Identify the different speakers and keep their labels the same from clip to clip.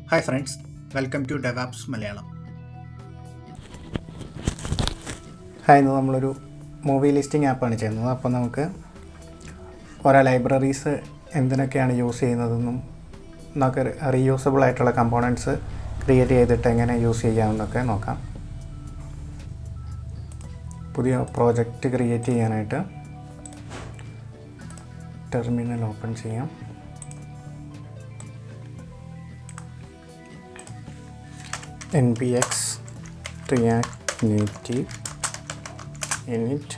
Speaker 1: Hi friends, welcome to DevOps Malayalam. ഇന്ന് നമ്മളൊരു movie listing ആപ്പാണ് ചെയ്യുന്നത്. അപ്പോൾ നമുക്ക് ഓരോ ലൈബ്രറീസ് എന്തിനൊക്കെയാണ് യൂസ് ചെയ്യുന്നതെന്നും നമുക്ക് റീയൂസബിൾ ആയിട്ടുള്ള കമ്പോണൻറ്റ്സ് ക്രിയേറ്റ് ചെയ്തിട്ട് എങ്ങനെ യൂസ് ചെയ്യാമെന്നൊക്കെ നോക്കാം. പുതിയ പ്രോജക്റ്റ് ക്രിയേറ്റ് ചെയ്യാനായിട്ട് ടെർമിനൽ ഓപ്പൺ ചെയ്യാം. npx react native init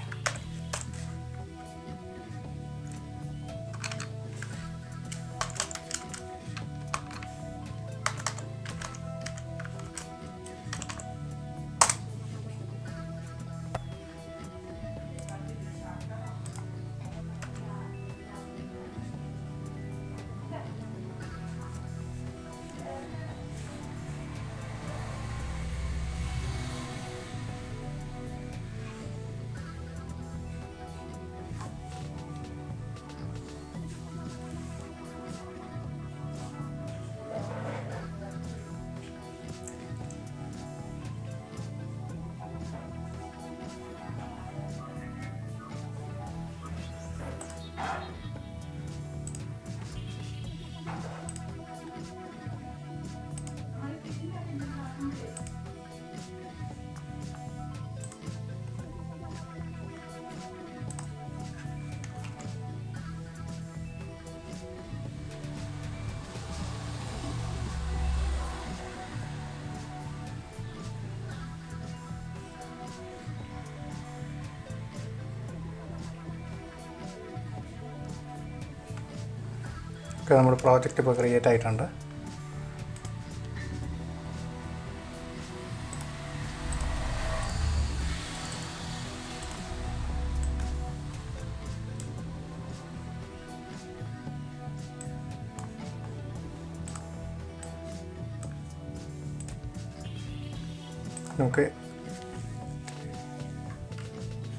Speaker 1: നമ്മുടെ പ്രോജക്റ്റ് ഇപ്പോൾ ക്രിയേറ്റ് ആയിട്ടുണ്ട്.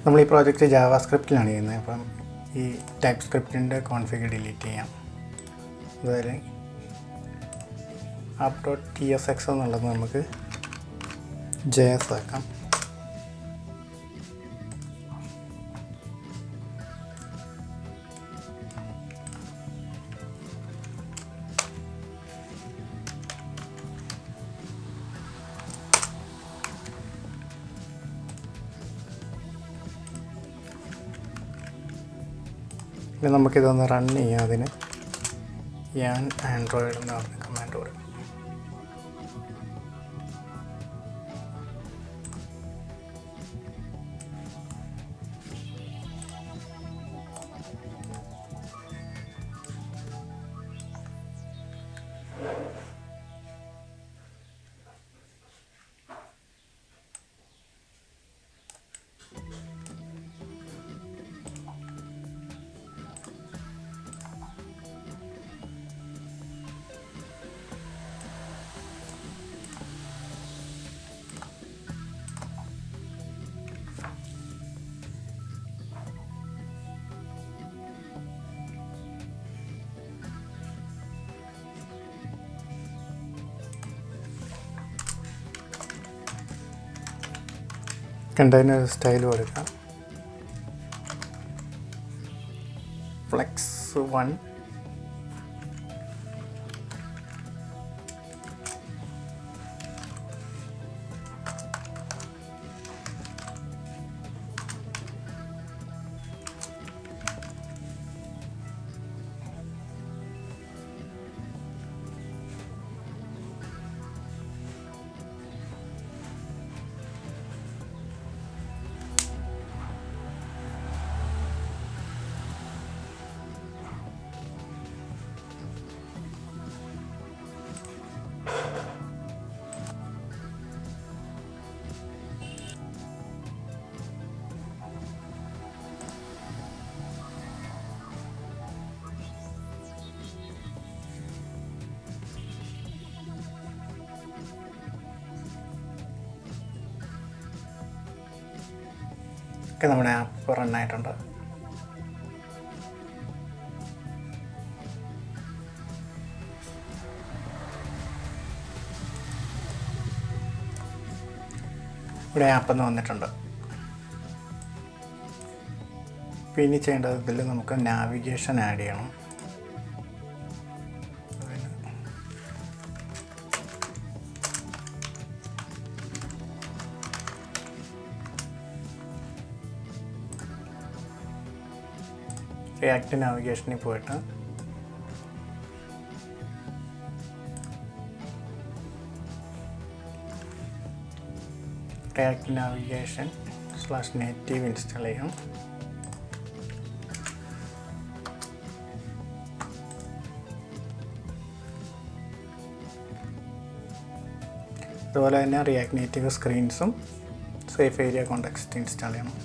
Speaker 1: നമ്മൾ ഈ പ്രോജക്റ്റ് ജാവാസ്ക്രിപ്റ്റിലാണ് ചെയ്യുന്നത്. അപ്പം ഈ ടൈപ്പ് സ്ക്രിപ്റ്റിൻ്റെ കോൺഫിഗ് ഡിലീറ്റ് ചെയ്യാം. അതുപോലെ app.tsx എന്നുള്ളത് നമുക്ക് JS ആക്കാം. പിന്നെ നമുക്കിതൊന്ന് റൺ ചെയ്യാം. അതിന് ഞാൻ ആൻഡ്രോയിഡ് എന്ന് പറഞ്ഞ കമാൻഡ് കൊടുക്കും. കണ്ടെയ്നർ സ്റ്റൈൽ കൊടുക്കാം. ഫ്ലെക്സ് 1 ഒക്കെ നമ്മുടെ ആപ്പ് റണ്ണായിട്ടുണ്ട്. ഇവിടെ ആപ്പ് എന്ന് വന്നിട്ടുണ്ട്. പിന്നെ ചെയ്യേണ്ടത് ഇതിൽ നമുക്ക് നാവിഗേഷൻ ആഡ് ചെയ്യണം. റിയാക്ട് നാവിഗേഷനിൽ പോയിട്ട് റിയാക്ട് നാവിഗേഷൻ /നേറ്റീവ് ഇൻസ്റ്റാൾ ചെയ്യാം. അതുപോലെ തന്നെ റിയാക്ട് നേറ്റീവ് സ്ക്രീൻസും സേഫ് ഏരിയ കോണ്ടെക്സ്റ്റ് ഇൻസ്റ്റാൾ ചെയ്യണം.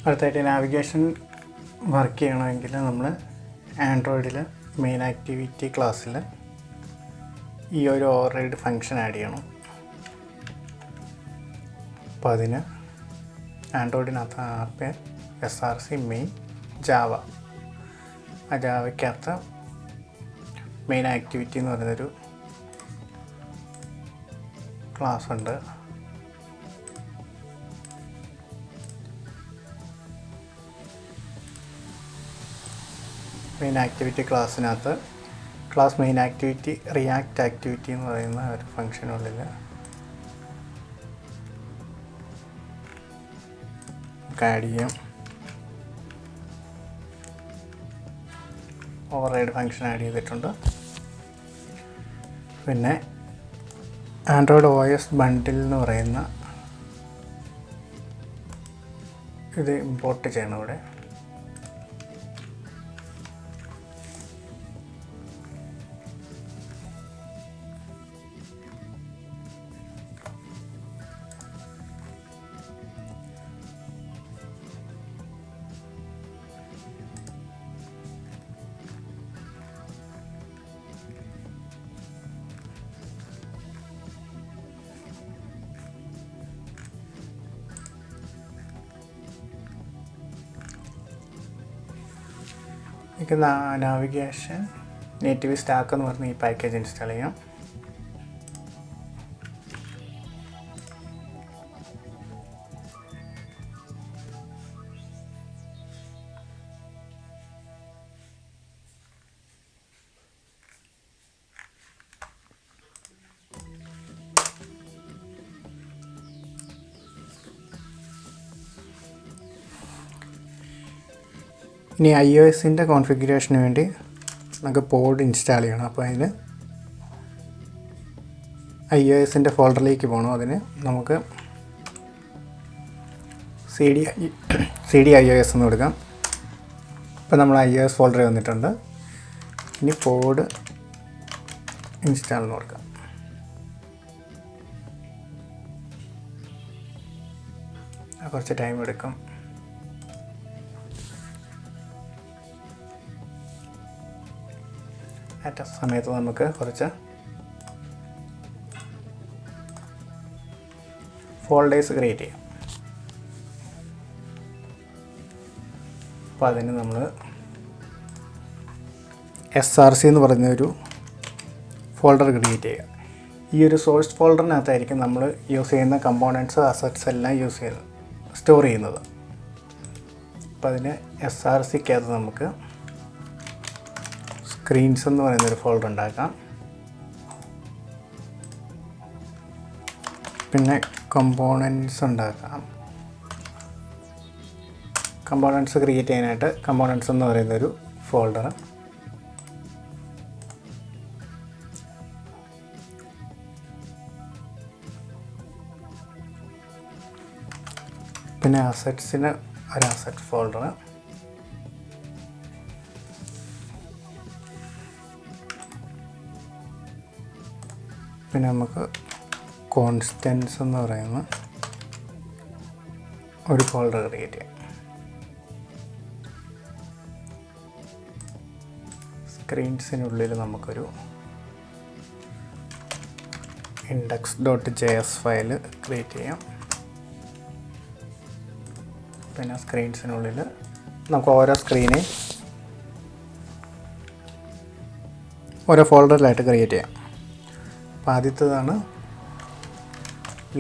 Speaker 1: അടുത്തായിട്ട് നാവിഗേഷൻ വർക്ക് ചെയ്യണമെങ്കിൽ നമ്മൾ ആൻഡ്രോയിഡിൽ മെയിൻ ആക്ടിവിറ്റി ക്ലാസ്സിൽ ഈ ഒരു ഓവർറൈഡ് ഫങ്ഷൻ ആഡ് ചെയ്യണം. അപ്പോൾ അതിന് ആൻഡ്രോയിഡിനകത്ത് ആപ്പ് SRC മെയിൻ ജാവ, ആ ജാവയ്ക്കകത്ത് മെയിൻ ആക്ടിവിറ്റി എന്ന് പറയുന്നൊരു ക്ലാസ് ഉണ്ട്. മെയിൻ ആക്ടിവിറ്റി ക്ലാസ്സിനകത്ത് class main activity react activity എന്ന് പറയുന്ന ഒരു ഫങ്ഷനുള്ളിൽ ആഡ് ചെയ്യാം. ഓവർറൈഡ് ഫങ്ഷൻ ആഡ് ചെയ്തിട്ടുണ്ട്. പിന്നെ ആൻഡ്രോയിഡ് OS ബണ്ടിൽ എന്ന് പറയുന്ന ഇത് ഇമ്പോർട്ട് ചെയ്യണം. ഇവിടെ എനിക്ക് നാവിഗേഷൻ നേറ്റീവ് സ്റ്റാക്ക് എന്ന് പറഞ്ഞ ഈ പാക്കേജ് ഇൻസ്റ്റാൾ ചെയ്യാം. ഇനി iOSൻ്റെ കോൺഫിഗറേഷന് വേണ്ടി നമുക്ക് പോഡ് ഇൻസ്റ്റാൾ ചെയ്യണം. അപ്പോൾ അതിന് iOSൻ്റെ ഫോൾഡറിലേക്ക് പോകണം. അതിന് നമുക്ക് cd iOS എന്ന് കൊടുക്കാം. ഇപ്പോൾ നമ്മൾ iOS ഫോൾഡറിൽ വന്നിട്ടുണ്ട്. ഇനി പോഡ് ഇൻസ്റ്റാൾ എന്ന് കൊടുക്കാം. കുറച്ച് ടൈം എടുക്കും. ആ സമയത്ത് നമുക്ക് കുറച്ച് ഫോൾഡേഴ്സ് ക്രിയേറ്റ് ചെയ്യാം. അപ്പോൾ അതിന് നമ്മൾ src എന്ന് പറയുന്നൊരു ഫോൾഡർ ക്രിയേറ്റ് ചെയ്യുക. ഈ ഒരു സോഴ്സ് ഫോൾഡറിനകത്തായിരിക്കും നമ്മൾ യൂസ് ചെയ്യുന്ന കമ്പോണൻറ്റ്സ്, അസറ്റ്സ് എല്ലാം സ്റ്റോർ ചെയ്യുന്നത്. അപ്പോൾ അതിന് srcക്കകത്ത് നമുക്ക് സ്ക്രീൻസ് എന്ന് പറയുന്നൊരു ഫോൾഡർ ഉണ്ടാക്കാം. പിന്നെ കമ്പോണൻറ്റ്സ് ഉണ്ടാക്കാം. കമ്പോണൻറ്റ്സ് ക്രിയേറ്റ് ചെയ്യാനായിട്ട് കമ്പോണൻറ്റ്സ് എന്ന് പറയുന്നൊരു ഫോൾഡർ, പിന്നെ അസറ്റ്സിന് ഒരു അസറ്റ് ഫോൾഡർ, പിന്നെ നമുക്ക് കോൺസ്റ്റൻസ് എന്ന് പറയുന്ന ഒരു ഫോൾഡർ ക്രിയേറ്റ് ചെയ്യാം. സ്ക്രീൻസിനുള്ളിൽ നമുക്കൊരു index.js ഫയൽ ക്രിയേറ്റ് ചെയ്യാം. പിന്നെ സ്ക്രീൻസിനുള്ളിൽ നമുക്ക് ഓരോ സ്ക്രീനെ ഓരോ ഫോൾഡറിലായിട്ട് ക്രിയേറ്റ് ചെയ്യാം. അപ്പോൾ ആദ്യത്തേതാണ്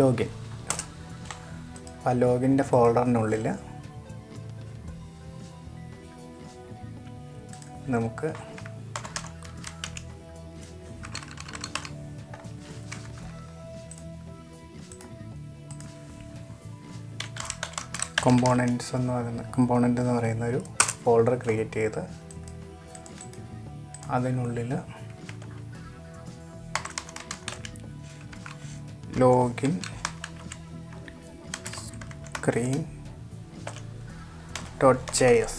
Speaker 1: ലോഗിൻ. അപ്പോൾ ലോഗിൻ്റെ ഫോൾഡറിനുള്ളിൽ നമുക്ക് കമ്പോണൻറ്റ് എന്ന് പറയുന്ന ഒരു ഫോൾഡർ ക്രിയേറ്റ് ചെയ്ത് അതിനുള്ളിൽ ലോഗിൻ screen.js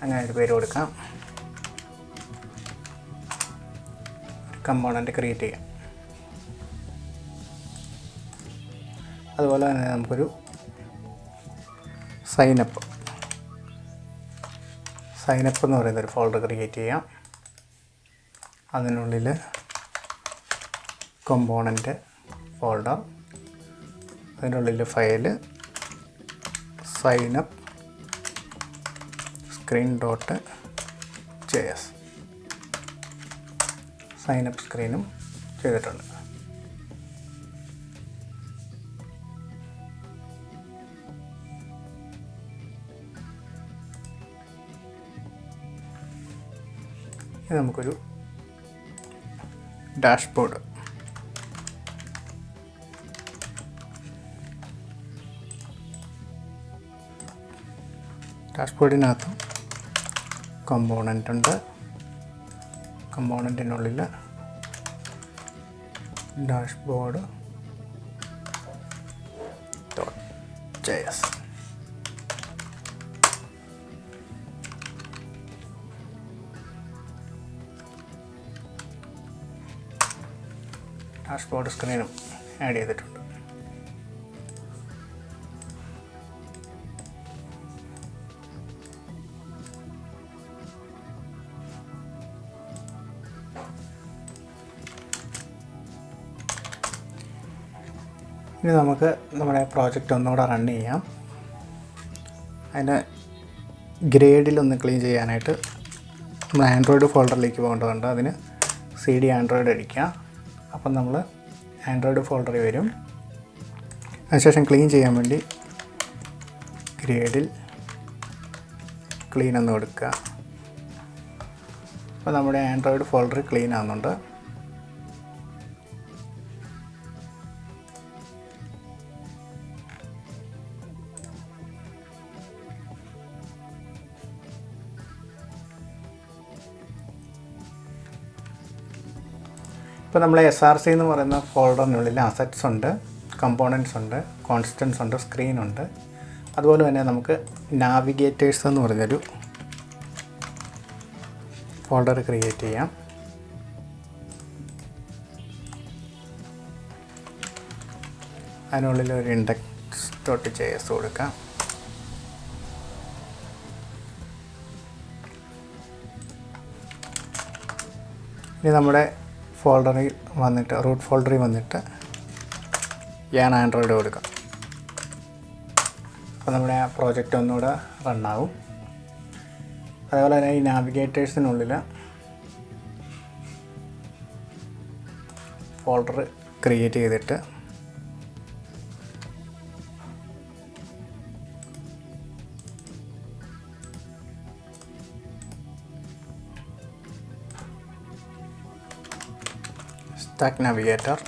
Speaker 1: അങ്ങനെ ഒരു പേര് കൊടുക്കാം. കമ്പോണൻറ്റ് ക്രിയേറ്റ് ചെയ്യാം. അതുപോലെ തന്നെ നമുക്കൊരു സൈനപ്പ് എന്ന് പറയുന്നൊരു ഫോൾഡർ ക്രിയേറ്റ് ചെയ്യാം. അതിനുള്ളിൽ കമ്പോണൻറ്റ് ഫോൾഡർ, അതിനുള്ളിൽ ഫയല് സൈനപ്പ് screen.js സൈനപ്പ് സ്ക്രീനും ചെയ്തിട്ടുണ്ട്. ഇത് നമുക്കൊരു ഡാഷ്ബോർഡ്, ഡാഷ്ബോർഡിനകത്ത് കമ്പോണൻ്റ് ഉണ്ട്. കമ്പോണൻറ്റിനുള്ളിൽ ഡാഷ്ബോർഡ് .js ഡാഷ്ബോർഡ് സ്ക്രീനും ആഡ് ചെയ്തിട്ടുണ്ട്. ഇനി നമുക്ക് നമ്മുടെ പ്രോജക്റ്റ് ഒന്നുകൂടെ റൺ ചെയ്യാം. അതിന് ഗ്രേഡിലൊന്ന് ക്ലീൻ ചെയ്യാനായിട്ട് നമ്മൾ ആൻഡ്രോയിഡ് ഫോൾഡറിലേക്ക് പോകേണ്ടതുണ്ട്. അതിന് cd ആൻഡ്രോയിഡ് അടിക്കുക. അപ്പം നമ്മൾ ആൻഡ്രോയിഡ് ഫോൾഡറിൽ വരും. അതിനുശേഷം ക്ലീൻ ചെയ്യാൻ വേണ്ടി ഗ്രേഡിൽ ക്ലീൻ എന്ന് കൊടുക്കുക. അപ്പോൾ നമ്മുടെ ആൻഡ്രോയിഡ് ഫോൾഡർ ക്ലീൻ ആകുന്നുണ്ട്. ഇപ്പോൾ നമ്മൾ SRC എന്ന് പറയുന്ന ഫോൾഡറിനുള്ളിൽ അസറ്റ്സ് ഉണ്ട്, കമ്പോണൻസ് ഉണ്ട്, കോൺസ്റ്റൻസ് ഉണ്ട്, സ്ക്രീൻ ഉണ്ട്. അതുപോലെ തന്നെ നമുക്ക് നാവിഗേറ്റേഴ്സ് എന്ന് പറഞ്ഞൊരു ഫോൾഡർ ക്രിയേറ്റ് ചെയ്യാം. അതിനുള്ളിൽ ഒരു index.js കൊടുക്കാം. ഇനി നമ്മുടെ ഫോൾഡറിൽ വന്നിട്ട് റൂട്ട് ഫോൾഡറിൽ വന്നിട്ട് ഞാൻ ആൻഡ്രോയിഡ് കൊടുക്കാം. അപ്പോൾ നമ്മുടെ ആ പ്രോജക്റ്റ് ഒന്നുകൂടെ റണ്ണാവും. അതേപോലെ തന്നെ ഈ നാവിഗേറ്റേഴ്സിനുള്ളിൽ ഫോൾഡർ ക്രിയേറ്റ് ചെയ്തിട്ട് സ്റ്റാക്ക് നാവിഗേറ്റർ,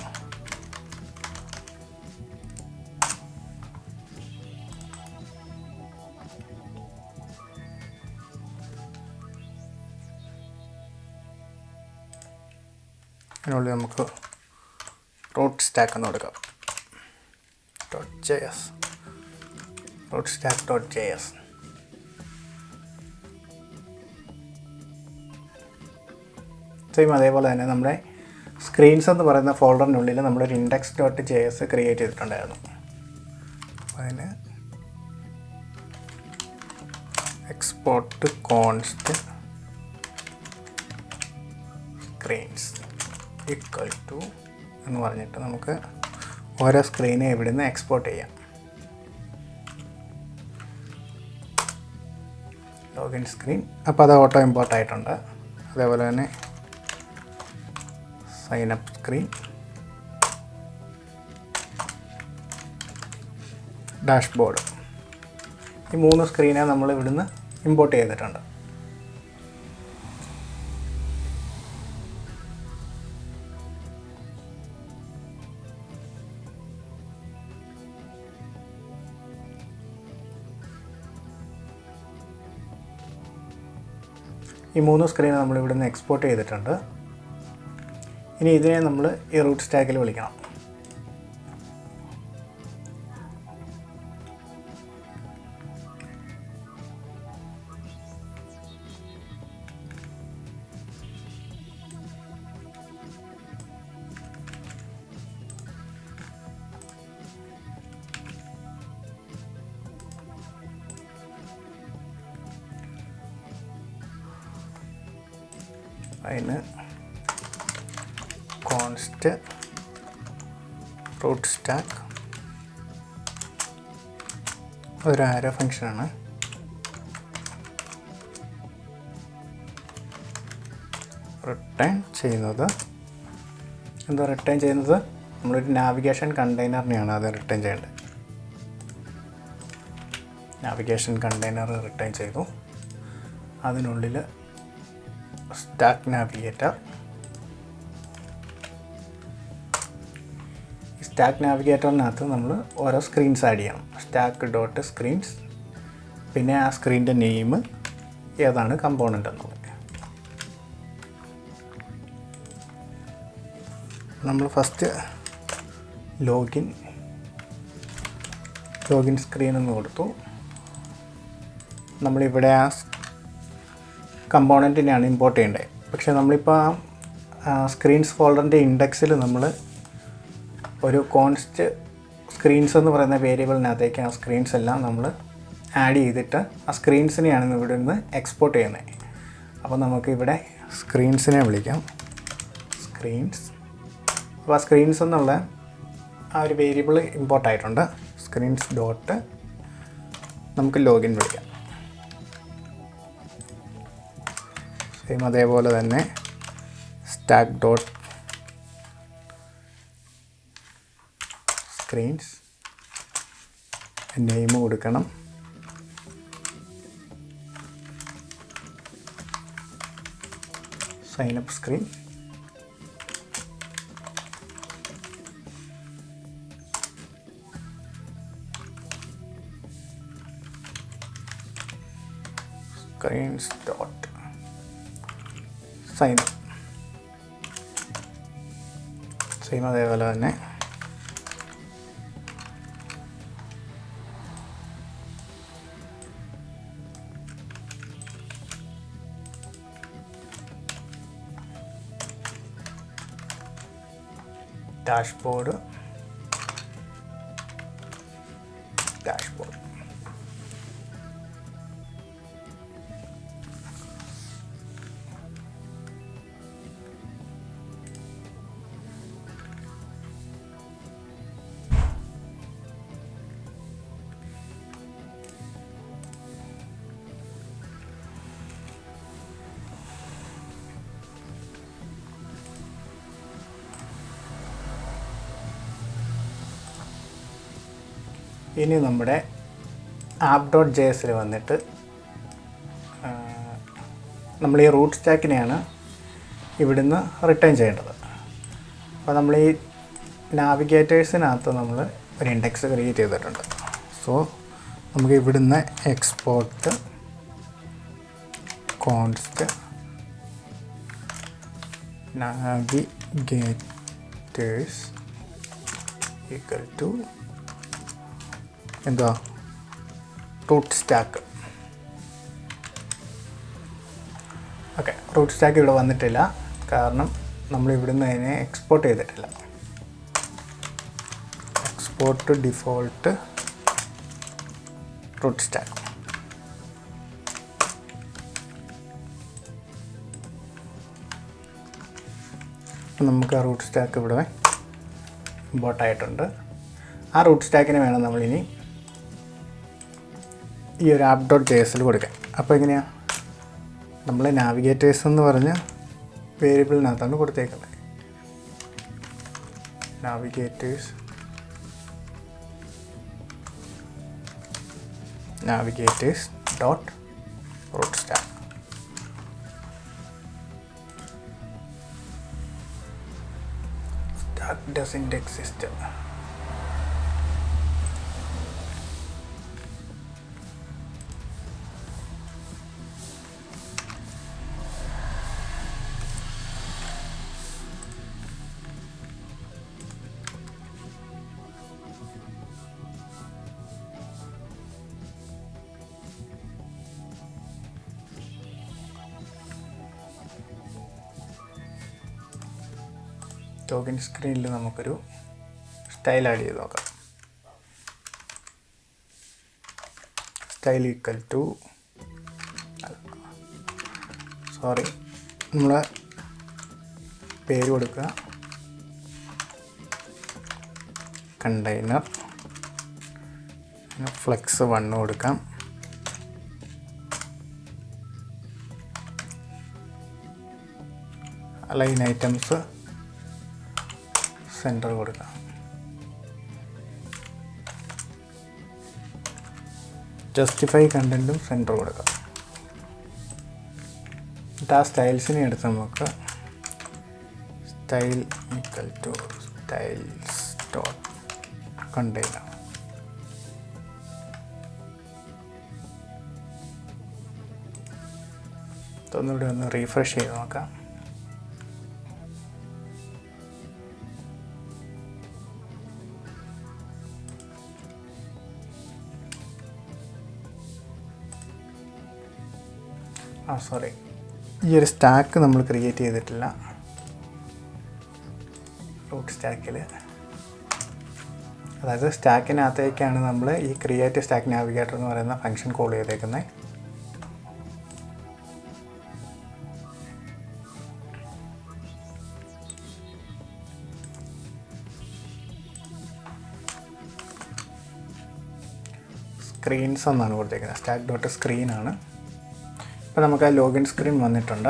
Speaker 1: അതിനുള്ളിൽ നമുക്ക് റൂട്ട് സ്റ്റാക്ക് എന്ന് കൊടുക്കാം. .js root സ്റ്റാക്ക്.js. സെയിം അതേപോലെ തന്നെ നമ്മുടെ സ്ക്രീൻസ് എന്ന് പറയുന്ന ഫോൾഡറിനുള്ളിൽ നമ്മളൊരു index.js ക്രിയേറ്റ് ചെയ്തിട്ടുണ്ടായിരുന്നു. അതിന് export const screens equal to എന്ന് പറഞ്ഞിട്ട് നമുക്ക് ഓരോ സ്ക്രീനെ ഇവിടെ നിന്ന് എക്സ്പോർട്ട് ചെയ്യാം. ലോഗിൻ സ്ക്രീൻ, അപ്പോൾ അത് ഓട്ടോ ഇമ്പോർട്ട് ആയിട്ടുണ്ട്. അതേപോലെ തന്നെ സൈൻ അപ്പ് സ്ക്രീൻ, ഡാഷ്ബോർഡ്, ഈ 3 സ്ക്രീനെ നമ്മൾ ഇവിടുന്ന് ഇമ്പോർട്ട് ചെയ്തിട്ടുണ്ട്. ഈ 3 സ്ക്രീനെ നമ്മൾ ഇവിടുന്ന് എക്സ്പോർട്ട് ചെയ്തിട്ടുണ്ട്. ഇനി ഇതിനെ നമ്മൾ ഈ റൂട്ട് സ്റ്റാക്കിൽ വിളിക്കണം. അതിന് കോൺസ്റ്റ് റൂട്ട് സ്റ്റാക്ക് ഒരു ആരോ ഫംഗ്ഷനാണ്. റിട്ടേൺ ചെയ്യുന്നത് എന്താ? റിട്ടേൺ ചെയ്യുന്നത് നമ്മളൊരു നാവിഗേഷൻ കണ്ടെയ്നറിനെയാണ് അത് റിട്ടേൺ ചെയ്യേണ്ടത്. നാവിഗേഷൻ കണ്ടെയ്നർ റിട്ടേൺ ചെയ്തു. അതിനുള്ളിൽ സ്റ്റാക്ക് നാവിഗേറ്റർ, സ്റ്റാക്ക് നാവിഗേറ്ററിനകത്ത് നമ്മൾ ഓരോ സ്ക്രീൻസ് ആഡ് ചെയ്യണം. stack.screens, പിന്നെ ആ സ്ക്രീനിൻ്റെ നെയിം, ഏതാണ് കമ്പോണൻ്റ് എന്നുള്ളത്. നമ്മൾ ഫസ്റ്റ് ലോഗിൻ സ്ക്രീൻ എന്ന് കൊടുത്തു. നമ്മളിവിടെ ആ കമ്പോണൻറ്റിനെയാണ് ഇമ്പോർട്ട് ചെയ്യേണ്ടത്. പക്ഷേ നമ്മളിപ്പോൾ ആ സ്ക്രീൻസ് ഫോൾഡറിൻ്റെ ഇൻഡെക്സിൽ നമ്മൾ ഒരു കോൺസ്റ്റ് സ്ക്രീൻസ് എന്ന് പറയുന്ന വേരിയബിളിനകത്തേക്ക് ആ സ്ക്രീൻസ് എല്ലാം നമ്മൾ ആഡ് ചെയ്തിട്ട് ആ സ്ക്രീൻസിനെയാണ് ഇവിടെ നിന്ന് എക്സ്പോർട്ട് ചെയ്യുന്നത്. അപ്പോൾ നമുക്കിവിടെ സ്ക്രീൻസിനെ വിളിക്കാം. സ്ക്രീൻസ്, അപ്പോൾ ആ സ്ക്രീൻസ് എന്നുള്ള ആ ഒരു വേരിയബിൾ ഇമ്പോർട്ട് ആയിട്ടുണ്ട്. സ്ക്രീൻസ് ഡോട്ട് നമുക്ക് ലോഗിൻ വിളിക്കാം. സെയിം അതേപോലെ തന്നെ സ്റ്റാക്ക് ഡോട്ട് സ്ക്രീൻസ് നെയിം കൊടുക്കണം. Sign up screen, screens dot sign up. Same അതേപോലെ തന്നെ ഡാഷ്ബോർഡ് ഇനി നമ്മുടെ app.jsൽ വന്നിട്ട് നമ്മൾ ഈ റൂട്ട് സ്റ്റാക്കിനെയാണ് ഇവിടുന്ന് റിട്ടേൺ ചെയ്യേണ്ടത്. അപ്പോൾ നമ്മൾ ഈ നാവിഗേറ്റേഴ്സിനകത്ത് നമ്മൾ ഒരു ഇൻഡെക്സ് ക്രിയേറ്റ് ചെയ്തിട്ടുണ്ട്. സോ നമുക്ക് ഇവിടുന്ന് export const navigators equal to എന്തുവാ root stack. Okay, root stack ഇവിടെ വന്നിട്ടില്ല, കാരണം നമ്മൾ ഇവിടുന്ന് അതിനെ എക്സ്പോർട്ട് ചെയ്തിട്ടില്ല. Export default root stack. നമുക്ക് ആ റൂട്ട് സ്റ്റാക്ക് ഇവിടെ ഇമ്പോർട്ട് ആയിട്ടുണ്ട്. ആ റൂട്ട് സ്റ്റാക്കിന് വേണം നമ്മളിനി ഈ ഒരു app.jsൽ കൊടുക്കാൻ. അപ്പോൾ എങ്ങനെയാണ് നമ്മൾ നാവിഗേറ്റേഴ്സ് എന്ന് പറഞ്ഞ വേരിയബിളിനകത്താണ് കൊടുത്തേക്കുന്നത്. Navigators dot root stack. Stack doesn't exist. Login സ്ക്രീനിൽ നമുക്കൊരു സ്റ്റൈൽ ആഡ് ചെയ്ത് നോക്കാം. സ്റ്റൈൽ ഈക്വൽ ടു നമ്മൾ പേര് കൊടുക്കുക, കണ്ടെയ്നർ, ഫ്ലെക്സ് 1 കൊടുക്കാം. അലൈൻ ഐറ്റംസ് സെൻറ്റർ കൊടുക്കാം. ജസ്റ്റിഫൈ കണ്ടൻറ്റും സെൻറ്റർ കൊടുക്കാം. എന്നിട്ട് ആ സ്റ്റൈൽസിനെ എടുത്ത് നമുക്ക് style equal to styles dot container. ഒന്നുകൂടി ഒന്ന് റീഫ്രഷ് ചെയ്ത് നോക്കാം. ഈ ഒരു സ്റ്റാക്ക് നമ്മൾ ക്രിയേറ്റ് ചെയ്തിട്ടില്ല റൂട്ട് സ്റ്റാക്കിൽ. അതായത് സ്റ്റാക്കിനകത്തേക്കാണ് നമ്മൾ ഈ ക്രിയേറ്റ് സ്റ്റാക്ക് നാവിഗേറ്റർ എന്ന് പറയുന്ന ഫംഗ്ഷൻ കോൾ ചെയ്തേക്കുന്നത്. സ്ക്രീൻസ് എന്നാണ് കൊടുത്തേക്കുന്നത്. സ്റ്റാക്ക് ഡോട്ട് സ്ക്രീൻ ആണ്. ഇപ്പോൾ നമുക്ക് ആ ലോഗിൻ സ്ക്രീൻ വന്നിട്ടുണ്ട്.